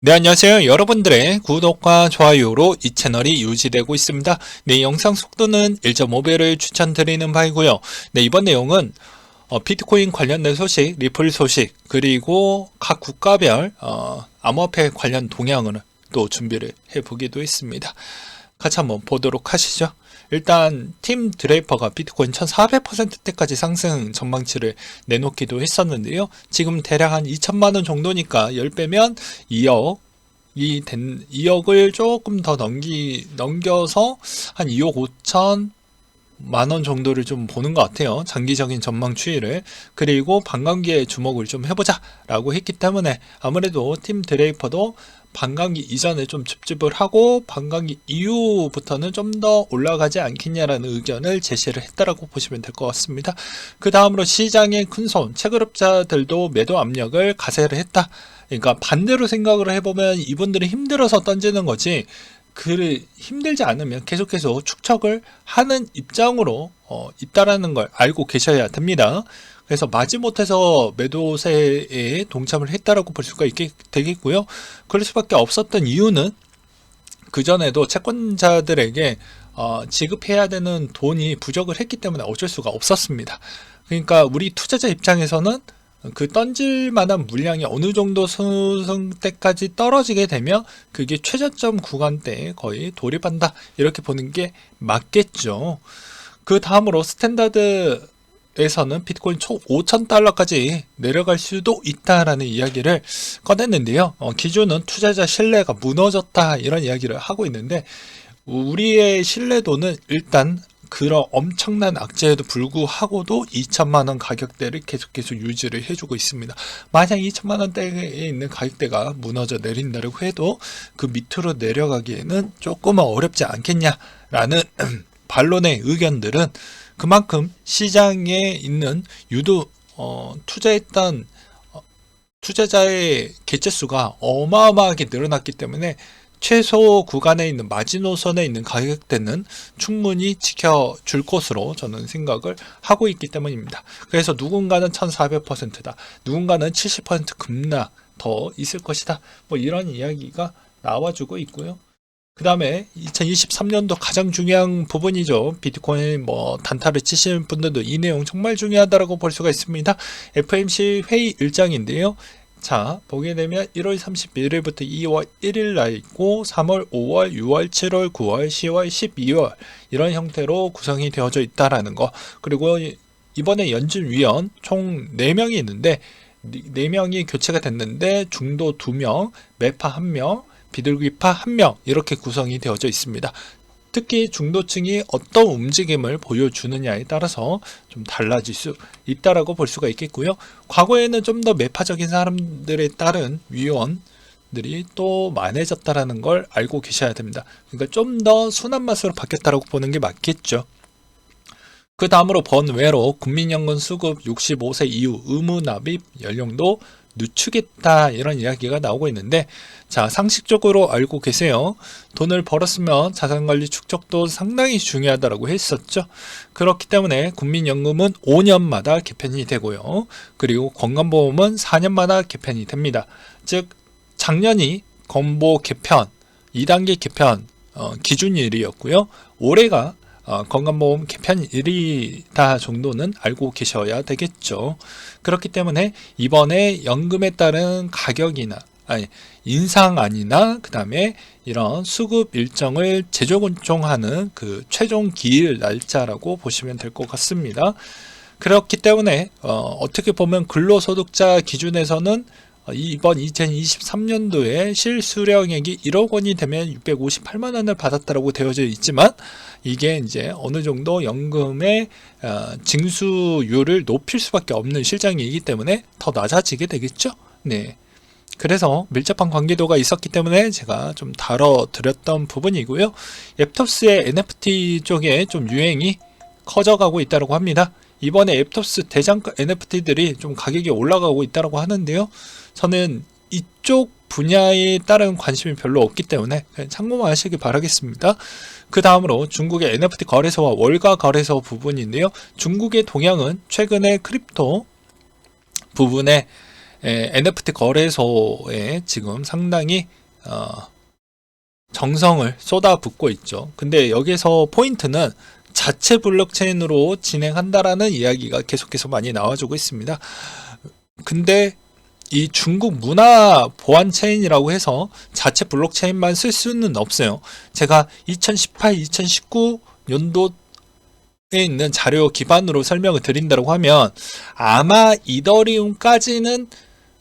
네, 안녕하세요. 여러분들의 구독과 좋아요로 이 채널이 유지되고 있습니다. 네, 영상 속도는 1.5배를 추천드리는 바이고요. 네, 이번 내용은 비트코인 관련된 소식, 리플 소식, 그리고 각 국가별 암호화폐 관련 동향을 또 준비를 해보기도 했습니다. 같이 한번 보도록 하시죠. 일단 팀 드레이퍼가 비트코인 1400%대까지 상승 전망치를 내놓기도 했었는데요. 지금 대략 한 2천만원 정도니까 10배면 2억을 조금 더 넘겨서 한 2억 5천 만원 정도를 좀 보는 것 같아요. 장기적인 전망 추이를. 그리고 반감기에 주목을 좀 해보자 라고 했기 때문에 아무래도 팀 드레이퍼도 반감기 이전에 좀 줍줍을 하고 반감기 이후부터는 좀 더 올라가지 않겠냐라는 의견을 제시를 했다라고 보시면 될 것 같습니다. 그 다음으로 시장의 큰손 채굴업자들도 매도 압력을 가세를 했다. 그러니까 반대로 생각을 해보면 이분들이 힘들어서 던지는 거지 힘들지 않으면 계속해서 축적을 하는 입장으로 있다라는 걸 알고 계셔야 됩니다. 그래서 마지못해서 매도세에 동참을 했다라고 볼 수가 되겠고요. 그럴 수밖에 없었던 이유는 그전에도 채권자들에게 지급해야 되는 돈이 부족을 했기 때문에 어쩔 수가 없었습니다. 그러니까 우리 투자자 입장에서는 그 던질 만한 물량이 어느 정도 수승때까지 떨어지게 되면 그게 최저점 구간대에 거의 돌입한다 이렇게 보는 게 맞겠죠. 그 다음으로 스탠다드에서는 비트코인 총 5,000달러까지 내려갈 수도 있다라는 이야기를 꺼냈는데요. 기존은 투자자 신뢰가 무너졌다 이런 이야기를 하고 있는데 우리의 신뢰도는 일단 그런 엄청난 악재에도 불구하고도 2천만원 가격대를 계속해서 유지를 해주고 있습니다. 만약 2천만원대에 있는 가격대가 무너져 내린다고 해도 그 밑으로 내려가기에는 조금은 어렵지 않겠냐라는 반론의 의견들은 그만큼 시장에 있는 투자했던 투자자의 개체수가 어마어마하게 늘어났기 때문에 최소 구간에 있는 마지노선에 있는 가격대는 충분히 지켜줄 것으로 저는 생각을 하고 있기 때문입니다. 그래서 누군가는 1400%다. 누군가는 70% 급락 더 있을 것이다. 뭐 이런 이야기가 나와주고 있고요. 그 다음에 2023년도 가장 중요한 부분이죠. 비트코인 단타를 치시는 분들도 이 내용 정말 중요하다고 볼 수가 있습니다. FOMC 회의 일정인데요. 자, 보게 되면 1월 31일부터 2월 1일 날 있고 3월, 5월, 6월, 7월, 9월, 10월, 12월 이런 형태로 구성이 되어져 있다라는 거. 그리고 이번에 연준위원 총 4명이 있는데 4명이 교체가 됐는데 중도 2명, 매파 1명, 비둘기파 1명 이렇게 구성이 되어져 있습니다. 특히 중도층이 어떤 움직임을 보여주느냐에 따라서 좀 달라질 수 있다라고 볼 수가 있겠고요. 과거에는 좀 더 매파적인 사람들에 따른 위원들이 또 많아졌다라는 걸 알고 계셔야 됩니다. 그러니까 좀 더 순한 맛으로 바뀌었다라고 보는 게 맞겠죠. 그 다음으로 번외로 국민연금 수급 65세 이후 의무 납입 연령도 늦추겠다 이런 이야기가 나오고 있는데 자 상식적으로 알고 계세요. 돈을 벌었으면 자산관리 축적도 상당히 중요하다고 했었죠. 그렇기 때문에 국민연금은 5년마다 개편이 되고요. 그리고 건강보험은 4년마다 개편이 됩니다. 즉 작년이 건보 개편 2단계 개편 기준일이었고요. 올해가 건강보험 개편일이다 정도는 알고 계셔야 되겠죠. 그렇기 때문에 이번에 연금에 따른 가격이나 인상안이나 그 다음에 이런 수급 일정을 재조정하는 그 최종 기일 날짜라고 보시면 될 것 같습니다. 그렇기 때문에 어떻게 보면 근로소득자 기준에서는 이번 2023년도에 실수령액이 1억 원이 되면 658만 원을 받았다라고 되어져 있지만 이게 이제 어느 정도 연금의 징수율을 높일 수밖에 없는 실정이기 때문에 더 낮아지게 되겠죠. 네. 그래서 밀접한 관계도가 있었기 때문에 제가 좀 다뤄드렸던 부분이고요. 앱톱스의 NFT 쪽에 좀 유행이 커져가고 있다고 합니다. 이번에 앱톱스 대장급 NFT들이 좀 가격이 올라가고 있다고 하는데요. 저는 이쪽 분야에 따른 관심이 별로 없기 때문에 그냥 참고만 하시기 바라겠습니다. 그 다음으로 중국의 NFT 거래소와 월가 거래소 부분인데요. 중국의 동향은 최근에 크립토 부분에 NFT 거래소에 지금 상당히 정성을 쏟아붓고 있죠. 근데 여기서 포인트는 자체 블록체인으로 진행한다라는 이야기가 계속해서 많이 나와주고 있습니다. 근데 이 중국 문화 보안 체인이라고 해서 자체 블록체인만 쓸 수는 없어요. 제가 2018, 2019 연도에 있는 자료 기반으로 설명을 드린다고 하면 아마 이더리움까지는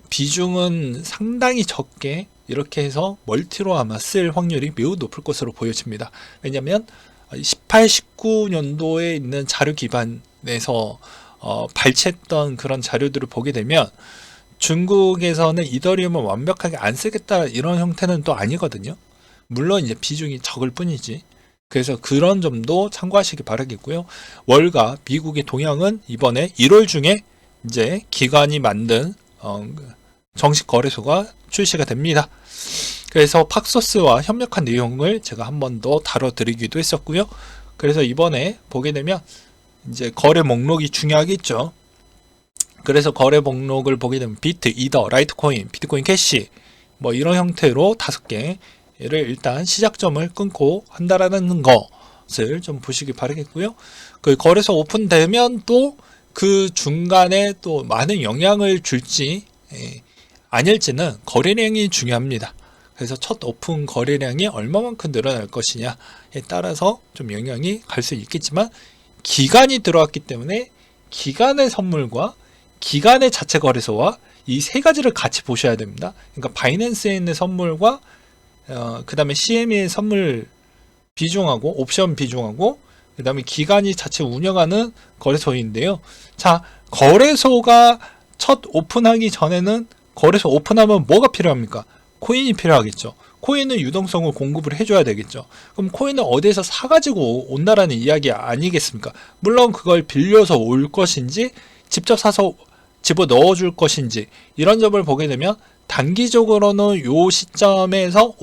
비중은 상당히 적게 이렇게 해서 멀티로 아마 쓸 확률이 매우 높을 것으로 보여집니다. 왜냐하면 18, 19년도에 있는 자료 기반에서 발췌했던 그런 자료들을 보게 되면 중국에서는 이더리움을 완벽하게 안 쓰겠다 이런 형태는 또 아니거든요. 물론 이제 비중이 적을 뿐이지. 그래서 그런 점도 참고하시기 바라겠고요. 월가 미국의 동향은 이번에 1월 중에 이제 기관이 만든 정식 거래소가 출시가 됩니다. 그래서 팍소스와 협력한 내용을 제가 한 번 더 다뤄드리기도 했었고요. 그래서 이번에 보게 되면 이제 거래 목록이 중요하겠죠. 그래서 거래 목록을 보게 되면 비트, 이더, 라이트코인, 비트코인 캐시 뭐 이런 형태로 5개를 일단 시작점을 끊고 한다라는 것을 좀 보시기 바라겠고요. 그 거래소 오픈되면 또 그 중간에 또 많은 영향을 줄지 아닐지는 거래량이 중요합니다. 그래서 첫 오픈 거래량이 얼마만큼 늘어날 것이냐에 따라서 좀 영향이 갈 수 있겠지만 기간이 들어왔기 때문에 기간의 선물과 기간의 자체 거래소와 이 세 가지를 같이 보셔야 됩니다. 그러니까 바이낸스에 있는 선물과 그 다음에 CME의 선물 비중하고 옵션 비중하고 그 다음에 기간이 자체 운영하는 거래소인데요. 자, 거래소가 첫 오픈하기 전에는 거래소 오픈하면 뭐가 필요합니까? 코인이 필요하겠죠. 코인은 유동성을 공급을 해줘야 되겠죠. 그럼 코인을 어디에서 사가지고 온다라는 이야기 아니겠습니까? 물론 그걸 빌려서 올 것인지 직접 사서 집어 넣어줄 것인지 이런 점을 보게 되면 단기적으로는 요 시점에서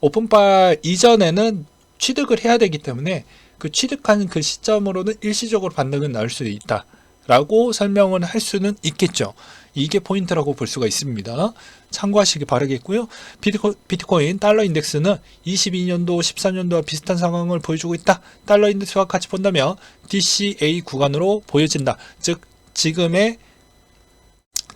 오픈바 이전에는 취득을 해야 되기 때문에 그 취득한 그 시점으로는 일시적으로 반등은 나올 수도 있다 라고 설명을 할 수는 있겠죠. 이게 포인트라고 볼 수가 있습니다. 참고하시기 바라겠고요. 비트코인 달러 인덱스는 22년도 14년도와 비슷한 상황을 보여주고 있다. 달러 인덱스와 같이 본다면 DCA 구간으로 보여진다. 즉 지금의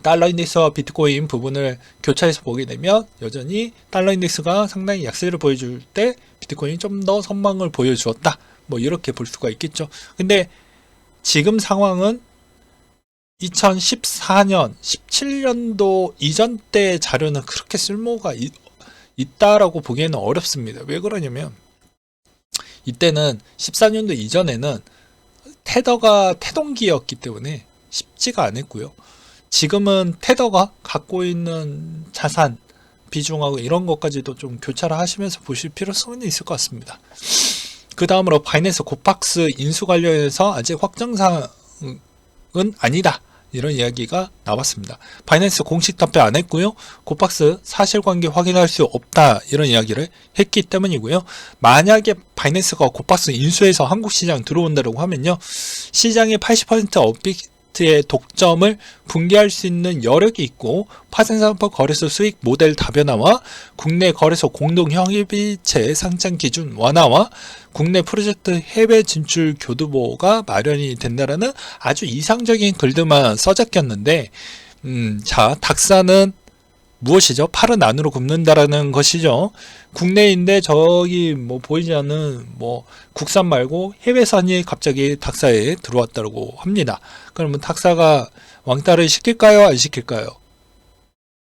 달러 인덱스와 비트코인 부분을 교차해서 보게 되면 여전히 달러 인덱스가 상당히 약세를 보여줄 때 비트코인이 좀 더 선방을 보여주었다. 뭐 이렇게 볼 수가 있겠죠. 근데 지금 상황은 2014년, 17년도 이전 때 자료는 그렇게 쓸모가 있다라고 보기에는 어렵습니다. 왜 그러냐면 이때는 14년도 이전에는 테더가 태동기였기 때문에 쉽지가 않았고요. 지금은 테더가 갖고 있는 자산 비중하고 이런 것까지도 좀 교차를 하시면서 보실 필요성은 있을 것 같습니다. 그 다음으로 바이낸스 고팍스 인수 관련해서 아직 확정사항은 아니다. 이런 이야기가 나왔습니다. 바이낸스 공식 답변 안 했고요. 고팍스 사실관계 확인할 수 없다. 이런 이야기를 했기 때문이고요. 만약에 바이낸스가 고팍스 인수해서 한국 시장 들어온다고 하면요. 시장의 80% 업비트의 독점을 붕괴할 수 있는 여력이 있고 파생상품 거래소 수익 모델 다변화와 국내 거래소 공동 협의체 상장 기준 완화와 국내 프로젝트 해외 진출 교두보가 마련이 된다라는 아주 이상적인 글들만 써잡혔는데 자, 닥사는 무엇이죠? 팔은 안으로 굽는다라는 것이죠. 국내인데 저기 뭐 보이지 않는 뭐 국산 말고 해외산이 갑자기 닥사에 들어왔다고 합니다. 그러면 닥사가 왕따를 시킬까요? 안 시킬까요?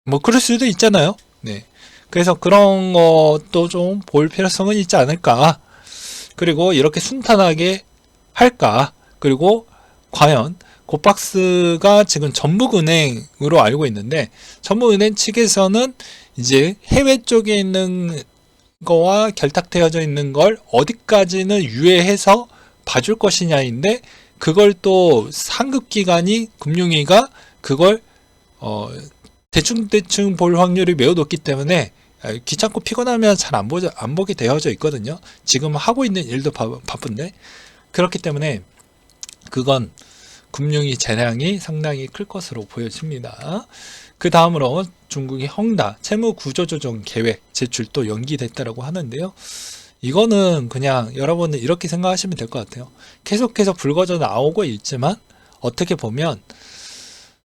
뭐 그럴 수도 있잖아요. 네. 그래서 그런 것도 좀 볼 필요성은 있지 않을까. 그리고 이렇게 순탄하게 할까. 그리고 과연 고박스가 지금 전북은행으로 알고 있는데 전북은행 측에서는 이제 해외 쪽에 있는 거와 결탁되어져 있는 걸 어디까지는 유예해서 봐줄 것이냐인데 그걸 또 상급기관이 금융위가 그걸 대충 볼 확률이 매우 높기 때문에 귀찮고 피곤하면 잘 안 보게 되어져 있거든요. 지금 하고 있는 일도 바쁜데 그렇기 때문에 그건 금융위 재량이 상당히 클 것으로 보여집니다. 그 다음으로 중국의 헝다 채무 구조조정 계획 제출도 연기됐다라고 하는데요. 이거는 그냥 여러분은 이렇게 생각하시면 될 것 같아요. 계속해서 불거져 나오고 있지만 어떻게 보면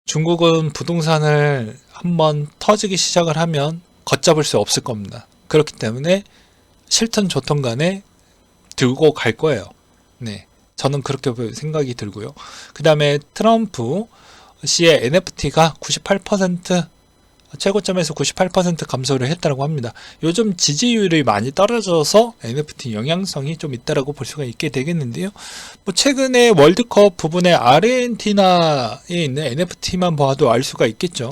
중국은 부동산을 한번 터지기 시작을 하면 걷잡을 수 없을 겁니다. 그렇기 때문에 싫든 좋든 간에 들고 갈 거예요. 네, 저는 그렇게 생각이 들고요. 그 다음에 트럼프 씨의 NFT가 98% 최고점에서 98% 감소를 했다고 합니다. 요즘 지지율이 많이 떨어져서 NFT 영향성이 좀 있다라고 볼 수가 있게 되겠는데요. 뭐 최근에 월드컵 부분에 아르헨티나에 있는 NFT만 봐도 알 수가 있겠죠.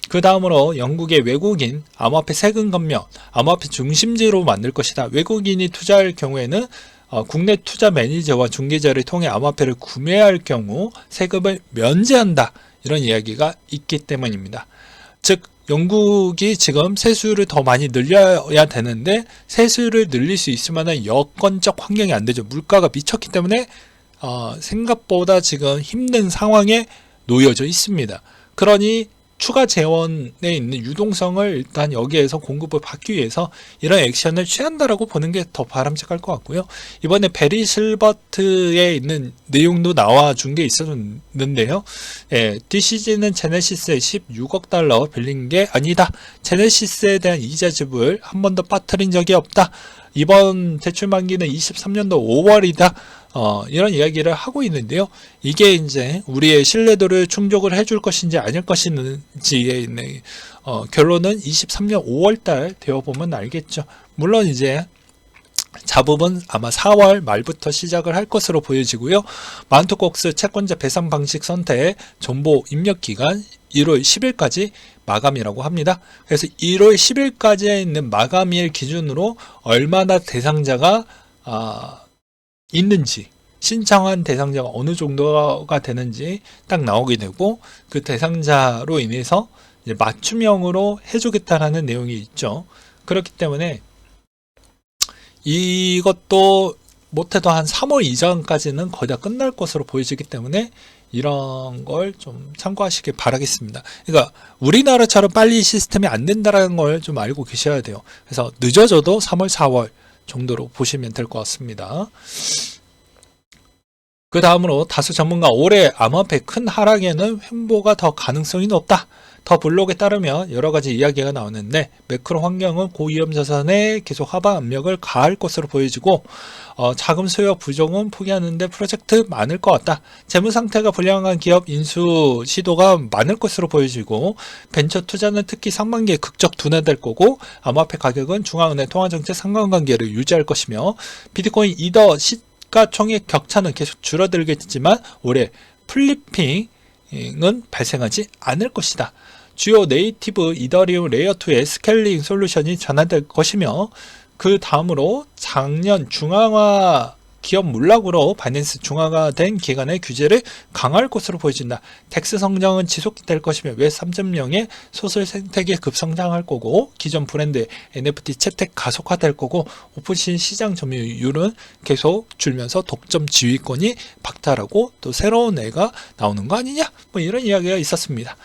그 다음으로 영국의 외국인 암호화폐 세금 감면, 암호화폐 중심지로 만들 것이다. 외국인이 투자할 경우에는 국내 투자 매니저와 중개자를 통해 암호화폐를 구매할 경우 세금을 면제한다. 이런 이야기가 있기 때문입니다. 즉 영국이 지금 세수를 더 많이 늘려야 되는데 세수를 늘릴 수 있을 만한 여건적 환경이 안 되죠. 물가가 미쳤기 때문에 생각보다 지금 힘든 상황에 놓여져 있습니다. 그러니 추가 재원에 있는 유동성을 일단 여기에서 공급을 받기 위해서 이런 액션을 취한다라고 보는 게 더 바람직할 것 같고요. 이번에 베리 실버트에 있는 내용도 나와준 게 있었는데요. 예, DCG는 제네시스에 16억 달러 빌린 게 아니다. 제네시스에 대한 이자 지불 한 번도 빠뜨린 적이 없다. 이번 대출 만기는 23년도 5월이다. 이런 이야기를 하고 있는데요. 이게 이제 우리의 신뢰도를 충족을 해줄 것인지 아닐 것인지의 결론은 23년 5월달 되어보면 알겠죠. 물론 이제 잡음은 아마 4월 말부터 시작을 할 것으로 보여지고요. 마운트콕스 채권자 배상 방식 선택 정보 입력 기간 1월 10일까지 마감이라고 합니다. 그래서 1월 10일까지에 있는 마감일 기준으로 얼마나 대상자가 있는지, 신청한 대상자가 어느 정도가 되는지 딱 나오게 되고, 그 대상자로 인해서 이제 맞춤형으로 해주겠다라는 내용이 있죠. 그렇기 때문에 이것도 못해도 한 3월 이전까지는 거의 다 끝날 것으로 보여지기 때문에 이런 걸 좀 참고하시길 바라겠습니다. 그러니까 우리나라처럼 빨리 시스템이 안 된다는 걸 좀 알고 계셔야 돼요. 그래서 늦어져도 3월, 4월 정도로 보시면 될 것 같습니다. 그 다음으로 다수 전문가 올해 암호화폐 큰 하락에는 횡보가 더 가능성이 높다. 더 블록에 따르면 여러 가지 이야기가 나오는데 매크로 환경은 고위험 자산에 계속 하방 압력을 가할 것으로 보여지고 자금 수요 부족은 포기하는데 프로젝트 많을 것 같다. 재무 상태가 불량한 기업 인수 시도가 많을 것으로 보여지고 벤처 투자는 특히 상반기에 극적 둔화될 거고 암호화폐 가격은 중앙은행 통화정책 상관관계를 유지할 것이며 비트코인 이더 시가총액 격차는 계속 줄어들겠지만 올해 플리핑은 발생하지 않을 것이다. 주요 네이티브 이더리움 레이어2의 스케일링 솔루션이 전환될 것이며 그 다음으로 작년 중앙화 기업 몰락으로 바이낸스 중앙화된 기관의 규제를 강화할 것으로 보여진다. 텍스 성장은 지속될 것이며 웹 3.0의 소설 생태계 급성장할 거고 기존 브랜드 NFT 채택 가속화될 거고 오픈신 시장 점유율은 계속 줄면서 독점 지휘권이 박탈하고 또 새로운 애가 나오는 거 아니냐? 뭐 이런 이야기가 있었습니다.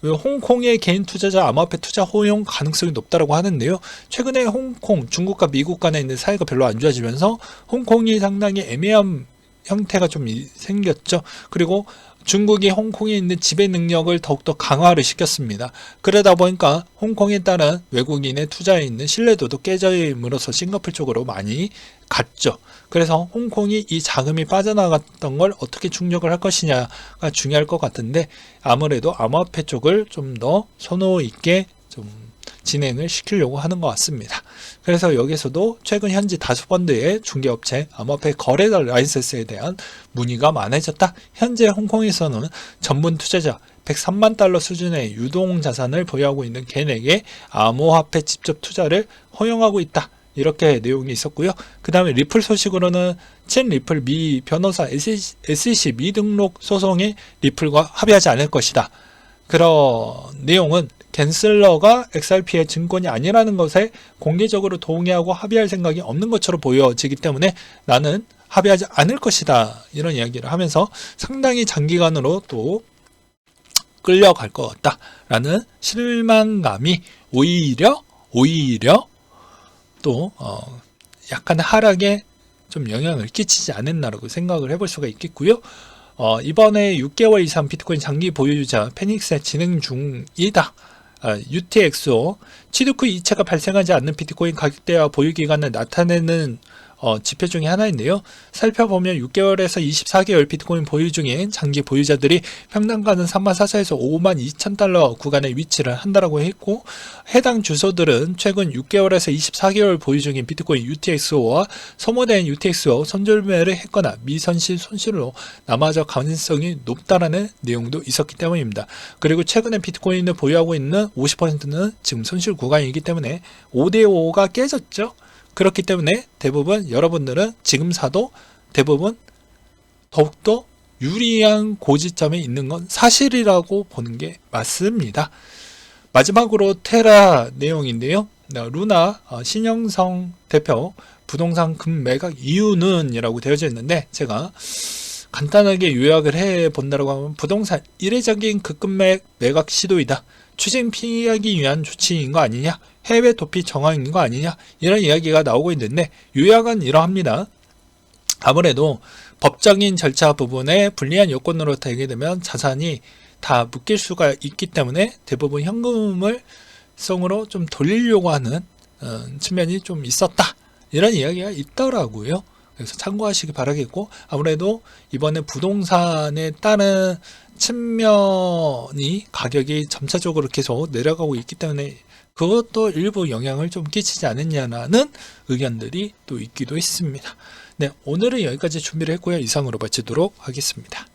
홍콩의 개인 투자자 암호화폐 투자 허용 가능성이 높다고 하는데요. 최근에 홍콩, 중국과 미국 간에 있는 사이가 별로 안 좋아지면서 홍콩이 상당히 애매한 형태가 좀 생겼죠. 그리고 중국이 홍콩에 있는 지배 능력을 더욱더 강화를 시켰습니다. 그러다 보니까 홍콩에 따른 외국인의 투자에 있는 신뢰도도 깨짐으로써 싱가포르 쪽으로 많이 갔죠. 그래서 홍콩이 이 자금이 빠져나갔던 걸 어떻게 충족을 할 것이냐가 중요할 것 같은데 아무래도 암호화폐 쪽을 좀 더 선호 있게 좀 진행을 시키려고 하는 것 같습니다. 그래서 여기서도 최근 현지 다수 펀드의 중개업체 암호화폐 거래 라이센스에 대한 문의가 많아졌다. 현재 홍콩에서는 전문 투자자 103만 달러 수준의 유동 자산을 보유하고 있는 개인에게 암호화폐 직접 투자를 허용하고 있다. 이렇게 내용이 있었고요. 그 다음에 리플 소식으로는 첸 리플 미 변호사 SEC 미등록 소송에 리플과 합의하지 않을 것이다. 그런 내용은 갠슬러가 XRP의 증권이 아니라는 것에 공개적으로 동의하고 합의할 생각이 없는 것처럼 보여지기 때문에 나는 합의하지 않을 것이다. 이런 이야기를 하면서 상당히 장기간으로 또 끌려갈 것 같다라는 실망감이 오히려 또 약간의 하락에 좀 영향을 끼치지 않았나라고 생각을 해볼 수가 있겠고요. 이번에 6개월 이상 비트코인 장기 보유자 페닉스에 진행 중이다. UTXO 취득 후 이체가 발생하지 않는 비트코인 가격대와 보유기간을 나타내는 지표 중에 하나인데요. 살펴보면 6개월에서 24개월 비트코인 보유 중인 장기 보유자들이 평당가는 34,000에서 52,000달러 구간에 위치를 한다라고 했고, 해당 주소들은 최근 6개월에서 24개월 보유 중인 비트코인 UTXO와 소모된 UTXO 손절매를 했거나 미선실 손실로 남아져 가능성이 높다라는 내용도 있었기 때문입니다. 그리고 최근에 비트코인을 보유하고 있는 50%는 지금 손실 구간이기 때문에 5대5가 깨졌죠. 그렇기 때문에 대부분 여러분들은 지금 사도 대부분 더욱더 유리한 고지점에 있는 건 사실이라고 보는 게 맞습니다. 마지막으로 테라 내용인데요. 루나 신영성 대표 부동산 급매각 이유는 이라고 되어져 있는데, 제가 간단하게 요약을 해 본다고 하면 부동산 이례적인 급매 매각 시도이다. 추징 피하기 위한 조치인 거 아니냐? 해외 도피 정황인 거 아니냐? 이런 이야기가 나오고 있는데, 요약은 이러합니다. 아무래도 법적인 절차 부분에 불리한 요건으로 되게 되면 자산이 다 묶일 수가 있기 때문에 대부분 현금을 성으로 좀 돌리려고 하는 측면이 좀 있었다. 이런 이야기가 있더라고요. 그래서 참고하시기 바라겠고, 아무래도 이번에 부동산에 따른 측면이 가격이 점차적으로 계속 내려가고 있기 때문에 그것도 일부 영향을 좀 끼치지 않느냐는 의견들이 또 있기도 했습니다. 네, 오늘은 여기까지 준비를 했고요. 이상으로 마치도록 하겠습니다.